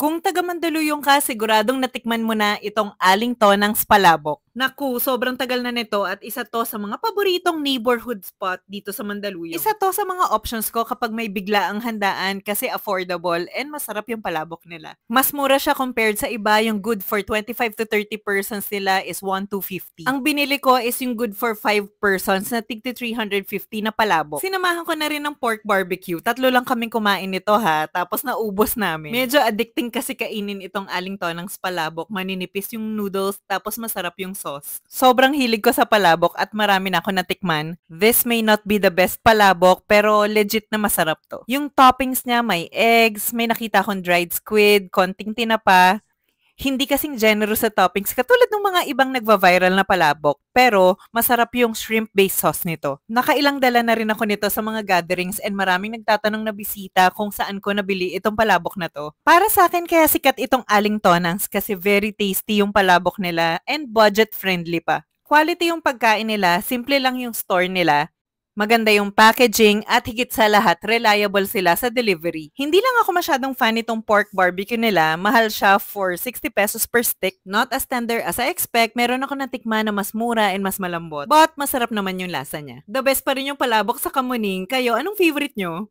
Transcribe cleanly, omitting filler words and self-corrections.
Kung taga Mandaluyong ka, siguradong natikman mo na itong aling tonang palabok. Naku, sobrang tagal na nito at isa to sa mga paboritong neighborhood spot dito sa Mandaluyong. Isa to sa mga options ko kapag may biglaang handaan kasi affordable and masarap yung palabok nila. Mas mura siya compared sa iba, yung good for 25 to 30 persons nila is 1,250. Ang binili ko is yung good for 5 persons na tigti 350 na palabok. Sinamahan ko na rin ng pork barbecue. Tatlo lang kaming kumain nito ha, tapos naubos namin. Medyo addicting kasi kainin itong aling tonang palabok. Maninipis yung noodles, tapos masarap yung sauce. Sobrang hilig ko sa palabok at marami na ako natikman. This may not be the best palabok, pero legit na masarap to. Yung toppings niya, may eggs, may nakita akong dried squid, konting tinapa. Hindi kasing generous sa toppings katulad ng mga ibang nagva-viral na palabok, pero masarap yung shrimp-based sauce nito. Nakailang dala na rin ako nito sa mga gatherings and maraming nagtatanong na bisita kung saan ko nabili itong palabok na to. Para sa akin kaya sikat itong aling tonangs kasi very tasty yung palabok nila and budget-friendly pa. Quality yung pagkain nila, simple lang yung store nila. Maganda yung packaging at higit sa lahat, reliable sila sa delivery. Hindi lang ako masyadong fan itong pork barbecue nila. Mahal siya for 60 pesos per stick. Not as tender as I expect. Meron ako natikman na mas mura and mas malambot. But masarap naman yung lasa niya. The best pa rin yung palabok sa kamuning. Kayo, anong favorite nyo?